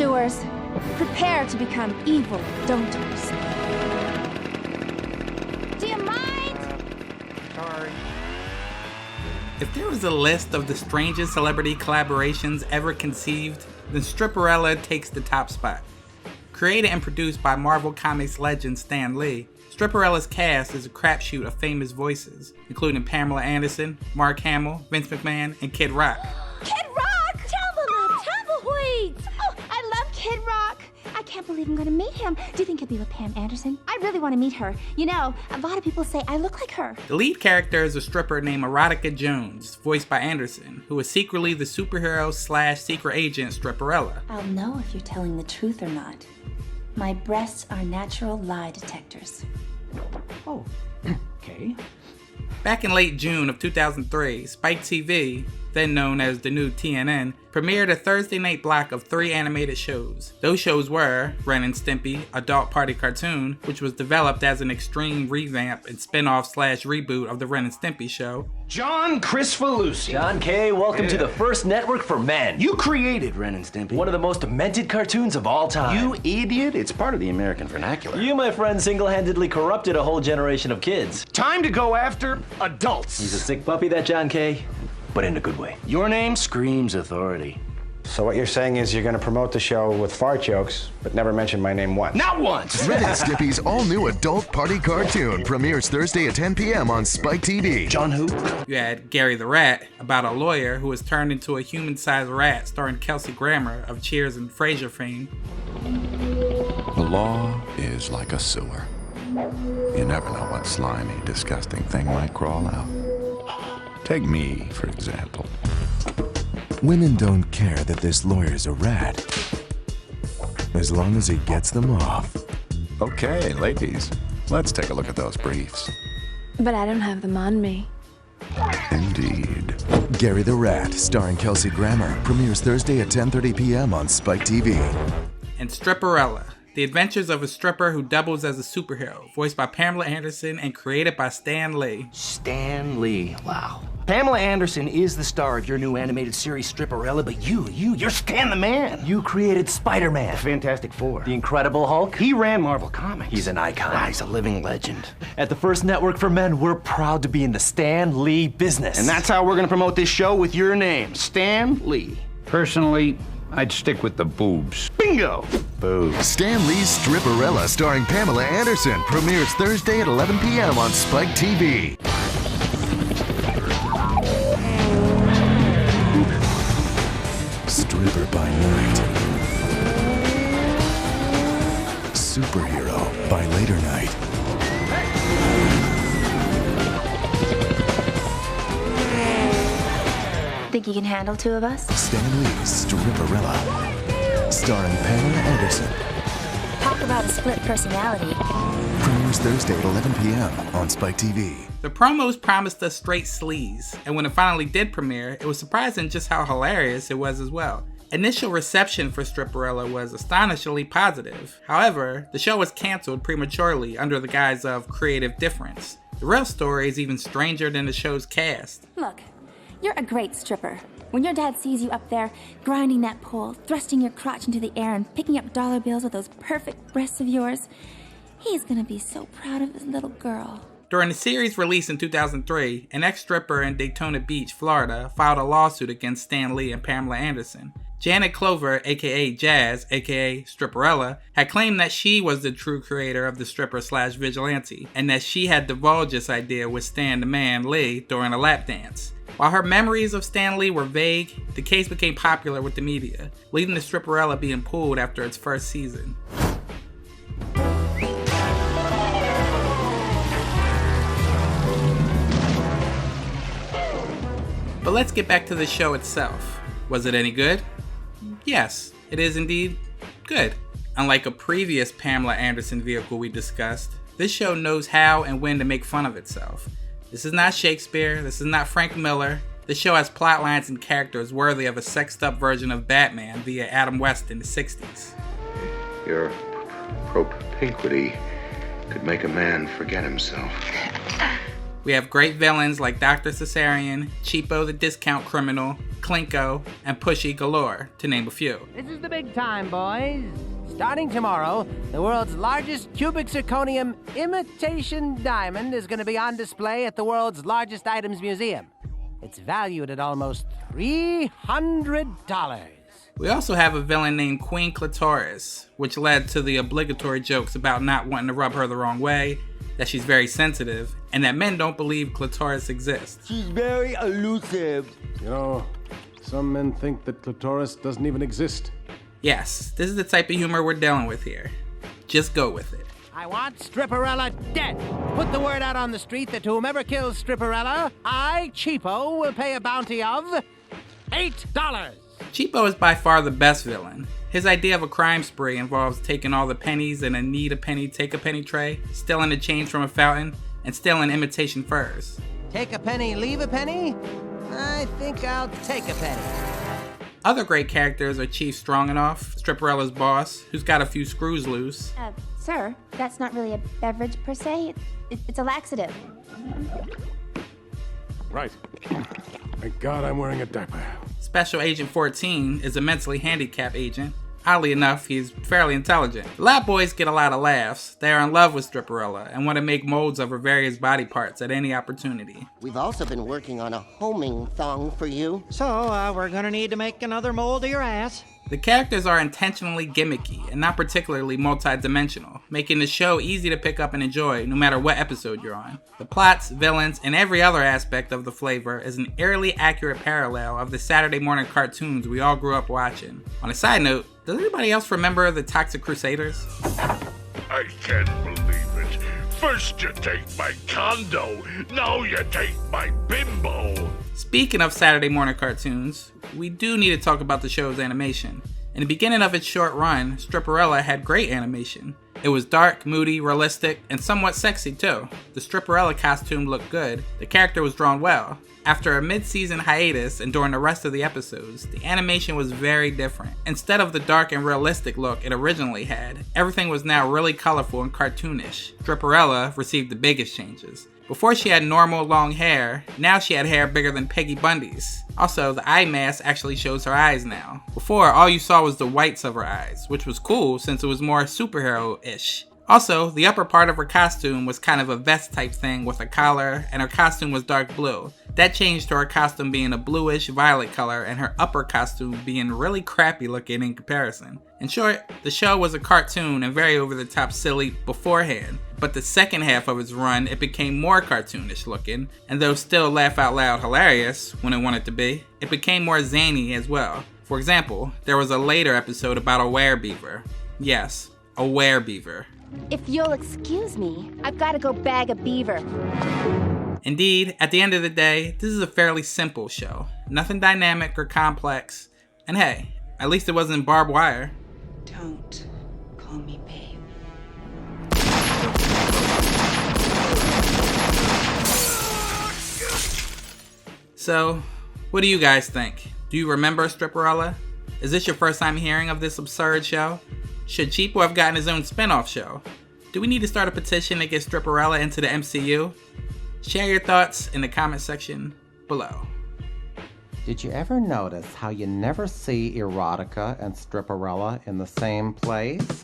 doers, prepare to become evil don't-ers. Do you mind? Sorry. If there was a list of the strangest celebrity collaborations ever conceived, then Stripperella takes the top spot. Created and produced by Marvel Comics legend Stan Lee, Stripperella's cast is a crapshoot of famous voices, including Pamela Anderson, Mark Hamill, Vince McMahon, and Kid Rock. Kid Rock! Tumbleweed! Oh, I love Kid Rock! I can't believe I'm gonna meet him. Do you think he'll be with Pam Anderson? I really want to meet her. You know, a lot of people say I look like her. The lead character is a stripper named Erotica Jones, voiced by Anderson, who is secretly the superhero/secret agent Stripperella. I'll know if you're telling the truth or not. My breasts are natural lie detectors. Oh, okay. Back in late June of 2003, Spike TV, then known as the new TNN, premiered a Thursday night block of 3 animated shows. Those shows were Ren and Stimpy, Adult Party Cartoon, which was developed as an extreme revamp and spin-off/reboot of the Ren and Stimpy Show. Jon Crysfalusi. John K., welcome to the first network for men. You created Ren and Stimpy. One of the most demented cartoons of all time. You idiot. It's part of the American vernacular. You, my friend, single-handedly corrupted a whole generation of kids. Time to go after adults. He's a sick puppy, that John K., but in a good way. Your name screams authority. So what you're saying is you're going to promote the show with fart jokes, but never mention my name once. Not once! Ren and Stimpy's all-new adult party cartoon premieres Thursday at 10 p.m. on Spike TV. John who? You had Gary the Rat, about a lawyer who was turned into a human-sized rat, starring Kelsey Grammer of Cheers and Fraiser fame. The law is like a sewer. You never know what slimy, disgusting thing might crawl out. Take me, for example. Women don't care that this lawyer's a rat, as long as he gets them off. Okay, ladies, let's take a look at those briefs. But I don't have them on me. Indeed. Gary the Rat, starring Kelsey Grammer, premieres Thursday at 10:30 p.m. on Spike TV. And Stripperella, the adventures of a stripper who doubles as a superhero, voiced by Pamela Anderson and created by Stan Lee. Stan Lee. Wow. Pamela Anderson is the star of your new animated series Stripperella, but you're Stan the Man. You created Spider-Man. The Fantastic Four. The Incredible Hulk. He ran Marvel Comics. He's an icon. Wow, he's a living legend. At the first network for men, we're proud to be in the Stan Lee business. And that's how we're gonna promote this show with your name, Stan Lee. Personally, I'd stick with the boobs. Bingo! Boobs. Stan Lee's Stripperella, starring Pamela Anderson, premieres Thursday at 11 p.m. on Spike TV. Stripper by night. Superhero by later night. Think you can handle 2 of us? Stan Lee's Stripperella, starring Pamela Anderson. Talk about a split personality. Premieres Thursday at 11 p.m. on Spike TV. The promos promised us straight sleaze, and when it finally did premiere, it was surprising just how hilarious it was as well. Initial reception for Stripperella was astonishingly positive. However, the show was canceled prematurely under the guise of creative difference. The real story is even stranger than the show's cast. Look, you're a great stripper. When your dad sees you up there, grinding that pole, thrusting your crotch into the air and picking up dollar bills with those perfect breasts of yours, he's gonna be so proud of his little girl. During the series' release in 2003, an ex-stripper in Daytona Beach, Florida, filed a lawsuit against Stan Lee and Pamela Anderson. Janet Clover, aka Jazz, aka Stripperella, had claimed that she was the true creator of the stripper/vigilante, and that she had divulged this idea with Stan the Man Lee during a lap dance. While her memories of Stan Lee were vague, the case became popular with the media, leading to Stripperella being pulled after its first season. But let's get back to the show itself. Was it any good? Yes, it is indeed good. Unlike a previous Pamela Anderson vehicle we discussed, this show knows how and when to make fun of itself. This is not Shakespeare, this is not Frank Miller. This show has plotlines and characters worthy of a sexed up version of Batman via Adam West in the 60s. Your propinquity could make a man forget himself. We have great villains like Dr. Caesarian, Cheapo the Discount Criminal, Klinko, and Pushy galore, to name a few. This is the big time, boys. Starting tomorrow, the world's largest cubic zirconium imitation diamond is going to be on display at the world's largest items museum. It's valued at almost $300. We also have a villain named Queen Clitoris, which led to the obligatory jokes about not wanting to rub her the wrong way, that she's very sensitive, and that men don't believe clitoris exists. She's very elusive. You know, some men think that clitoris doesn't even exist. Yes, this is the type of humor we're dealing with here. Just go with it. I want Stripperella dead. Put the word out on the street that whomever kills Stripperella, I, Cheapo, will pay a bounty of $8. Cheapo is by far the best villain. His idea of a crime spree involves taking all the pennies in a need a penny, take a penny tray, stealing the change from a fountain, and stealing imitation furs. Take a penny, leave a penny? I think I'll take a penny. Other great characters are Chief Strongenough, Stripperella's boss, who's got a few screws loose. Sir, that's not really a beverage per se. It's a laxative. Right. Thank God I'm wearing a diaper. Special Agent 14 is a mentally handicapped agent. Oddly enough, he's fairly intelligent. The Lab Boys get a lot of laughs. They are in love with Stripperella and want to make molds of her various body parts at any opportunity. We've also been working on a homing thong for you. So, we're gonna need to make another mold of your ass. The characters are intentionally gimmicky and not particularly multi-dimensional, making the show easy to pick up and enjoy no matter what episode you're on. The plots, villains, and every other aspect of the flavor is an eerily accurate parallel of the Saturday morning cartoons we all grew up watching. On a side note, does anybody else remember the Toxic Crusaders? I can't believe it. First you take my condo, now you take my bimbo. Speaking of Saturday morning cartoons, we do need to talk about the show's animation. In the beginning of its short run, Stripperella had great animation. It was dark, moody, realistic, and somewhat sexy too. The Stripperella costume looked good, the character was drawn well. After a mid-season hiatus and during the rest of the episodes, the animation was very different. Instead of the dark and realistic look it originally had, everything was now really colorful and cartoonish. Stripperella received the biggest changes. Before she had normal long hair, now she had hair bigger than Peggy Bundy's. Also, the eye mask actually shows her eyes now. Before, all you saw was the whites of her eyes, which was cool since it was more superhero-ish. Also, the upper part of her costume was kind of a vest type thing with a collar, and her costume was dark blue. That changed to her costume being a bluish violet color and her upper costume being really crappy looking in comparison. In short, the show was a cartoon and very over the top silly beforehand, but the second half of its run it became more cartoonish looking, and though still laugh out loud hilarious when it wanted to be, it became more zany as well. For example, there was a later episode about a werebeaver. Yes, a werebeaver. If you'll excuse me, I've got to go bag a beaver. Indeed, at the end of the day, this is a fairly simple show. Nothing dynamic or complex. And hey, at least it wasn't barbed wire. Don't call me babe. So, what do you guys think? Do you remember Stripperella? Is this your first time hearing of this absurd show? Should Cheapo have gotten his own spin-off show? Do we need to start a petition to get Stripperella into the MCU? Share your thoughts in the comment section below. Did you ever notice how you never see Erotica and Stripperella in the same place?